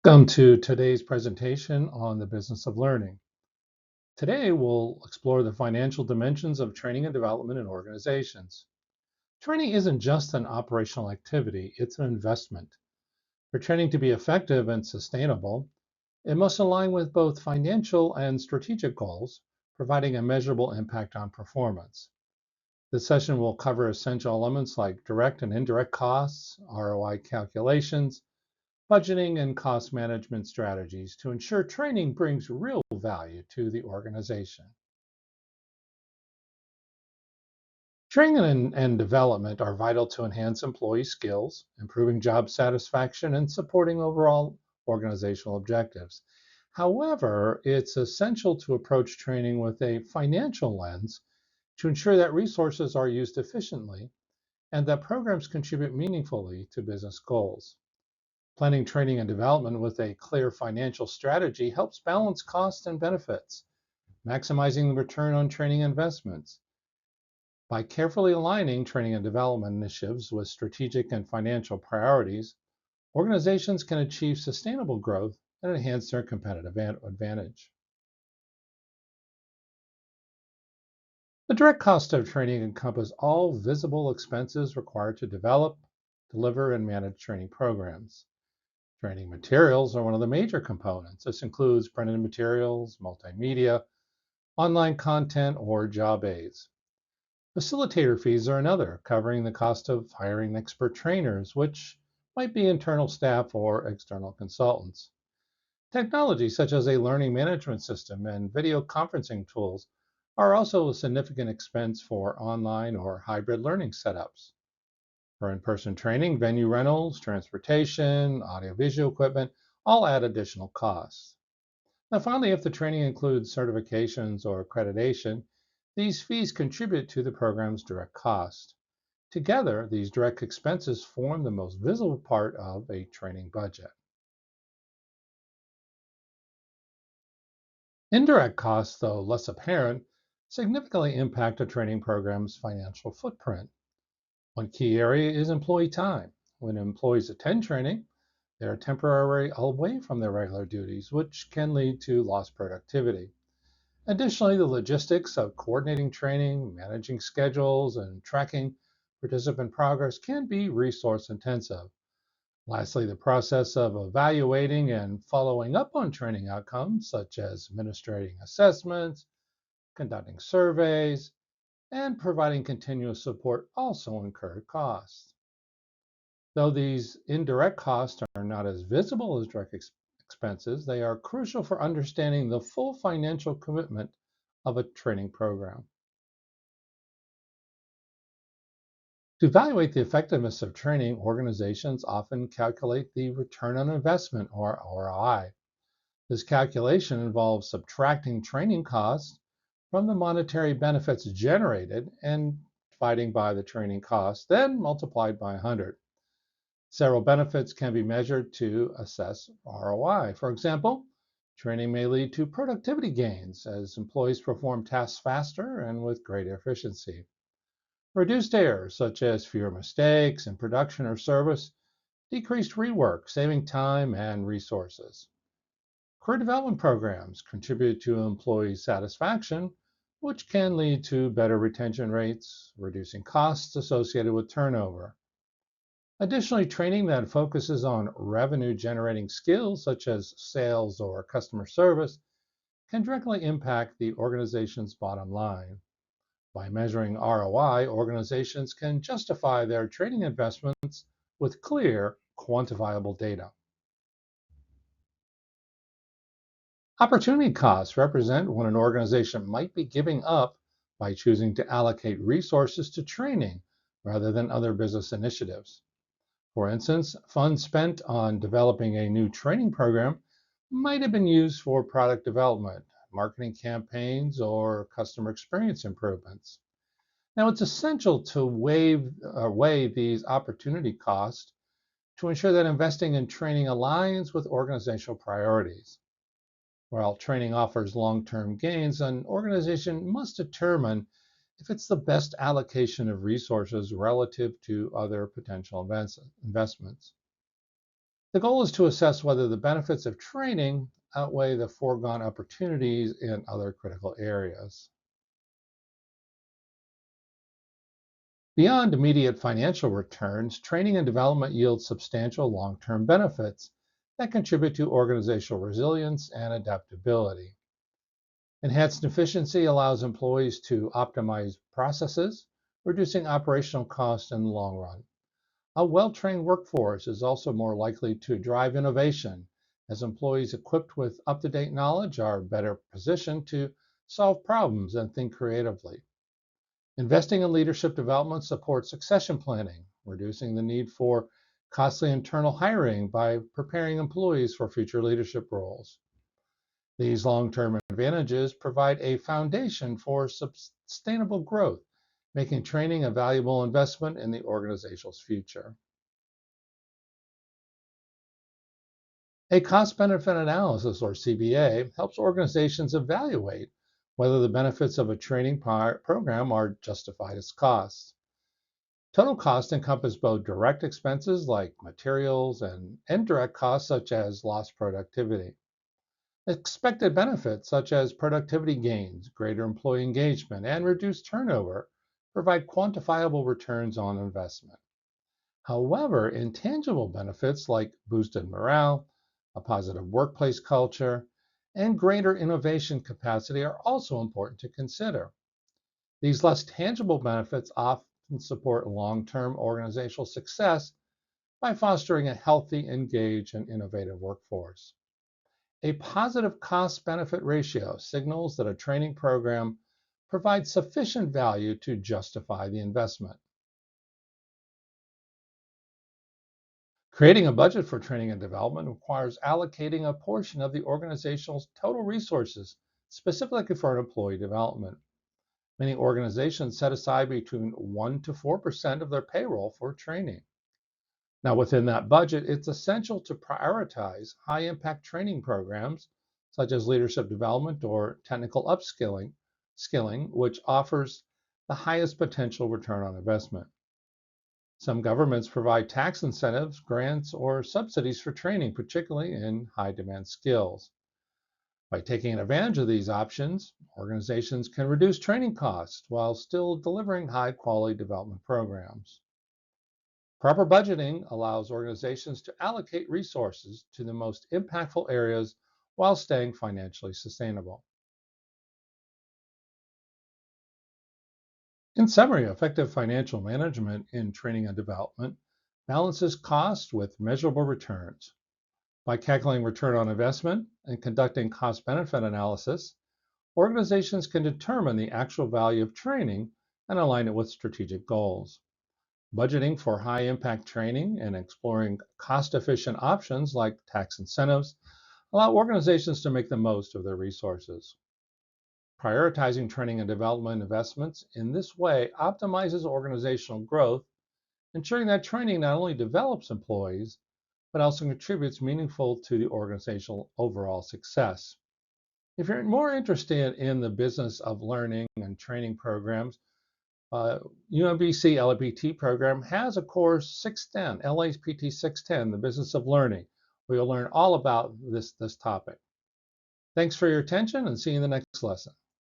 Welcome to today's presentation on the business of learning. Today, we'll explore the financial dimensions of training and development in organizations. Training isn't just an operational activity, it's an investment. For training to be effective and sustainable, it must align with both financial and strategic goals, providing a measurable impact on performance. This session will cover essential elements like direct and indirect costs, ROI calculations, budgeting and cost management strategies to ensure training brings real value to the organization. Training and development are vital to enhance employee skills, improving job satisfaction, and supporting overall organizational objectives. However, it's essential to approach training with a financial lens to ensure that resources are used efficiently and that programs contribute meaningfully to business goals. Planning training and development with a clear financial strategy helps balance costs and benefits, maximizing the return on training investments. By carefully aligning training and development initiatives with strategic and financial priorities, organizations can achieve sustainable growth and enhance their competitive advantage. The direct cost of training encompasses all visible expenses required to develop, deliver, and manage training programs. Training materials are one of the major components. This includes printed materials, multimedia, online content, or job aids. Facilitator fees are another, covering the cost of hiring expert trainers, which might be internal staff or external consultants. Technology such as a learning management system and video conferencing tools are also a significant expense for online or hybrid learning setups. For in-person training, venue rentals, transportation, audiovisual equipment all add additional costs. Now, finally, if the training includes certifications or accreditation, these fees contribute to the program's direct cost. Together, these direct expenses form the most visible part of a training budget. Indirect costs, though less apparent, significantly impact a training program's financial footprint. One key area is employee time. When employees attend training, they are temporarily away from their regular duties, which can lead to lost productivity. Additionally, the logistics of coordinating training, managing schedules, and tracking participant progress can be resource intensive. Lastly, the process of evaluating and following up on training outcomes, such as administrating assessments, conducting surveys, and providing continuous support, also incur costs. Though these indirect costs are not as visible as direct expenses, they are crucial for understanding the full financial commitment of a training program. To evaluate the effectiveness of training, organizations often calculate the return on investment, or ROI. This calculation involves subtracting training costs from the monetary benefits generated and dividing by the training cost, then multiplied by 100. Several benefits can be measured to assess ROI. For example, training may lead to productivity gains as employees perform tasks faster and with greater efficiency. Reduced errors, such as fewer mistakes in production or service, decreased rework, saving time and resources. Career development programs contribute to employee satisfaction, which can lead to better retention rates, reducing costs associated with turnover. Additionally, training that focuses on revenue generating skills such as sales or customer service can directly impact the organization's bottom line. By measuring ROI, organizations can justify their training investments with clear, quantifiable data. Opportunity costs represent when an organization might be giving up by choosing to allocate resources to training rather than other business initiatives. For instance, funds spent on developing a new training program might have been used for product development, marketing campaigns, or customer experience improvements. Now, it's essential to weigh these opportunity costs to ensure that investing in training aligns with organizational priorities. While training offers long-term gains, an organization must determine if it's the best allocation of resources relative to other potential investments. The goal is to assess whether the benefits of training outweigh the foregone opportunities in other critical areas. Beyond immediate financial returns, training and development yields substantial long term benefits that contribute to organizational resilience and adaptability. Enhanced efficiency allows employees to optimize processes, reducing operational costs in the long run. A well trained workforce is also more likely to drive innovation, as employees equipped with up to date knowledge are better positioned to solve problems and think creatively. Investing in leadership development supports succession planning, reducing the need for costly internal hiring by preparing employees for future leadership roles. These long term advantages provide a foundation for sustainable growth, making training a valuable investment in the organization's future. A cost benefit analysis, or CBA, helps organizations evaluate whether the benefits of a training program are justified as costs. Total costs encompass both direct expenses like materials and indirect costs such as lost productivity. Expected benefits such as productivity gains, greater employee engagement, and reduced turnover provide quantifiable returns on investment. However, intangible benefits like boosted morale, a positive workplace culture, and greater innovation capacity are also important to consider. These less tangible benefits often support long term organizational success by fostering a healthy, engaged, and innovative workforce. A positive cost benefit ratio signals that a training program provides sufficient value to justify the investment. Creating a budget for training and development requires allocating a portion of the organization's total resources specifically for employee development. Many organizations set aside between 1 to 4% of their payroll for training. Now, within that budget, it's essential to prioritize high impact training programs such as leadership development or technical skilling, which offers the highest potential return on investment. Some governments provide tax incentives, grants, or subsidies for training, particularly in high demand skills. By taking advantage of these options, organizations can reduce training costs while still delivering high quality development programs. Proper budgeting allows organizations to allocate resources to the most impactful areas while staying financially sustainable. In summary, effective financial management in training and development balances cost with measurable returns. By calculating return on investment and conducting cost benefit analysis, organizations can determine the actual value of training and align it with strategic goals. Budgeting for high impact training and exploring cost efficient options like tax incentives allow organizations to make the most of their resources. Prioritizing training and development investments in this way optimizes organizational growth, ensuring that training not only develops employees, but also contributes meaningful to the organizational overall success. If you're more interested in the business of learning and training programs, UMBC LAPT program has a course 610, LAPT 610, the business of learning, where you'll learn all about this topic. Thanks for your attention and see you in the next lesson.